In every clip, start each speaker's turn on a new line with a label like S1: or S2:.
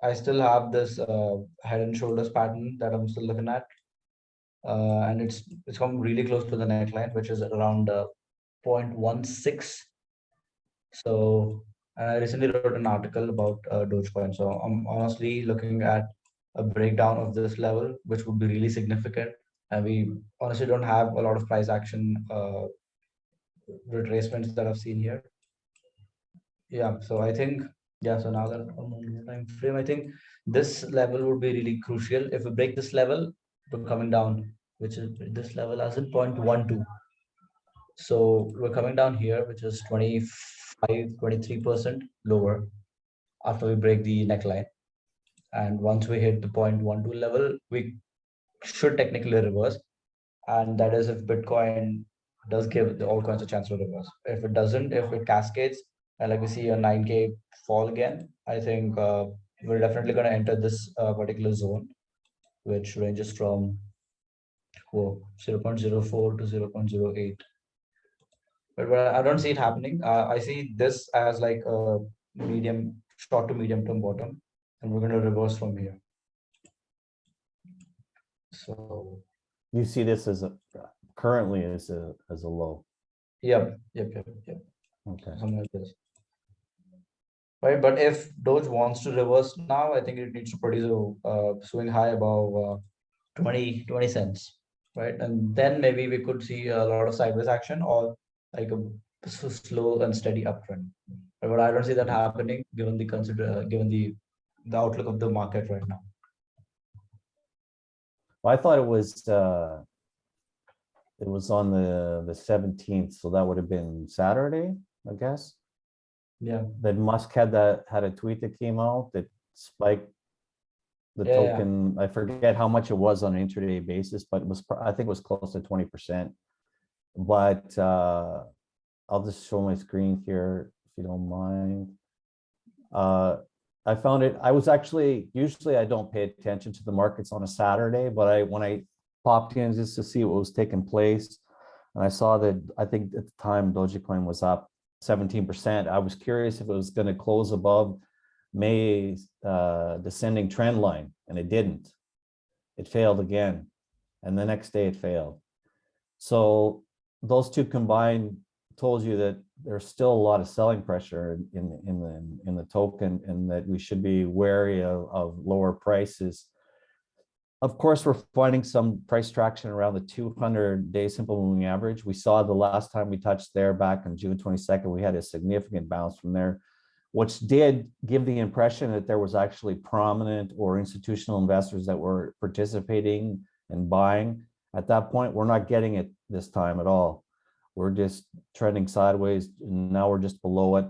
S1: I still have this head and shoulders pattern that I'm still looking at, and it's come really close to the neckline, which is around 0.16. So, and I recently wrote an article about Dogecoin. So I'm honestly looking at a breakdown of this level, which would be really significant. And we honestly don't have a lot of price action retracements that I've seen here. Yeah, so I think, yeah, so now that I'm on the time frame, I think this level would be really crucial. If we break this level, we're coming down, which is this level as in 0.12. So we're coming down here, which is 23% lower after we break the neckline. And once we hit the 0.12 level, we should technically reverse. And that is if Bitcoin does give the altcoins a chance to reverse. If it doesn't, if it cascades, and like we see a 9K fall again, I think we're definitely going to enter this particular zone, which ranges from 0.04 to 0.08. But I don't see it happening. I see this as like a short to medium term bottom, and we're going to reverse from here. So
S2: You see this as a currently as a low.
S1: yep.
S2: Okay.
S1: Something like this. Right, but if Doge wants to reverse now, I think it needs to produce a swing high above 20 cents, right? And then maybe we could see a lot of sideways action or like a slow and steady uptrend. But I don't see that happening given the outlook of the market right now.
S2: Well, I thought it was on the 17th, so that would have been Saturday, I guess.
S1: Yeah.
S2: That Musk had a tweet that came out that spiked the token. I forget how much it was on an intraday basis, but I think it was close to 20%. But I'll just show my screen here if you don't mind. I found it. I was actually, usually I don't pay attention to the markets on a Saturday, but when I popped in just to see what was taking place, and I saw that I think at the time Dogecoin was up 17%. I was curious if it was going to close above May's descending trend line, and it didn't. It failed again, and the next day it failed. So those two combined told you that there's still a lot of selling pressure in the token, and that we should be wary of lower prices. Of course, we're finding some price traction around the 200-day simple moving average. We saw the last time we touched there back on June 22nd, we had a significant bounce from there, which did give the impression that there was actually prominent or institutional investors that were participating and buying. At that point, we're not getting it this time at all. We're just trending sideways, and now we're just below it.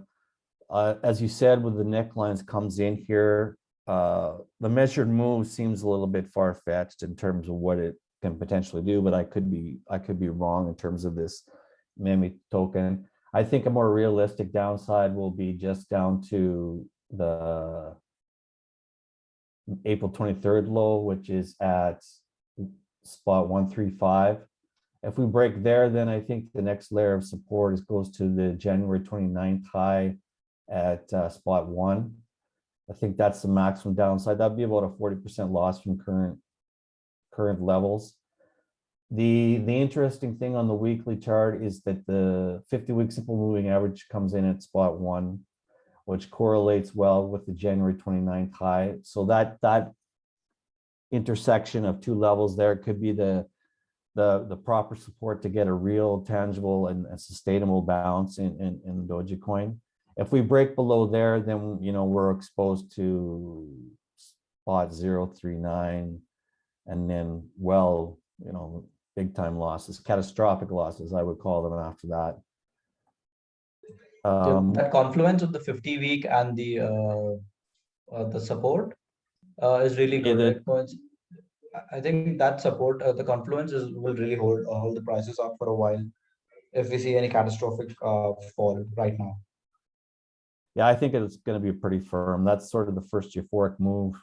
S2: As you said, with the necklines comes in here, the measured move seems a little bit far-fetched in terms of what it can potentially do, but I could be wrong in terms of this meme token. I think a more realistic downside will be just down to the April 23rd low, which is at spot 135. If we break there, then I think the next layer of support goes to the January 29th high at spot 1. I think that's the maximum downside. That'd be about a 40% loss from current levels. The interesting thing on the weekly chart is that the 50-week simple moving average comes in at spot 1, which correlates well with the January 29th high. So that intersection of two levels there could be the proper support to get a real tangible and sustainable bounce in Dogecoin. If we break below there, then we're exposed to spot 0.39, and then big time losses, catastrophic losses, I would call them after that.
S1: That confluence of the 50-week and the support is really good. I think that support, the confluence will really hold the prices up for a while if we see any catastrophic fall right now.
S2: Yeah, I think it's going to be pretty firm. That's sort of the first euphoric move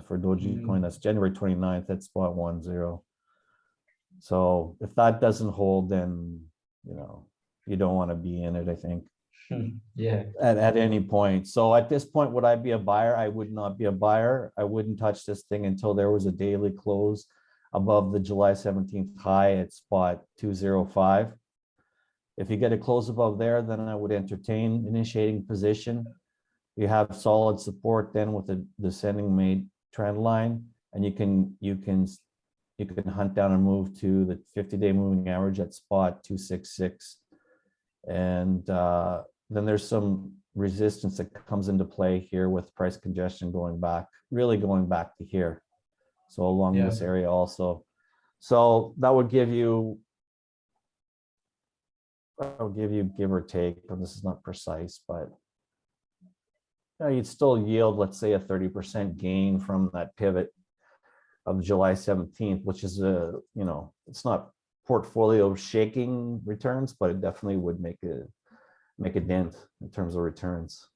S2: for Dogecoin. That's January 29th at spot 1.0. So if that doesn't hold, then you don't want to be in it, I think.
S1: Yeah.
S2: at any point. So at this point, would I be a buyer? I would not be a buyer. I wouldn't touch this thing until there was a daily close above the July 17th high at spot 205. If you get a close above there, then I would entertain initiating position. You have solid support then with the descending main trend line, and you can hunt down and move to the 50-day moving average at spot 266. And then there's some resistance that comes into play here with price congestion going back, really going back to here. So along
S1: Yeah.
S2: this area also. So that would give you, I'll give you give or take, and this is not precise, but you'd still yield, let's say, a 30% gain from that pivot of July 17th, which is it's not portfolio shaking returns, but it definitely would make a dent in terms of returns.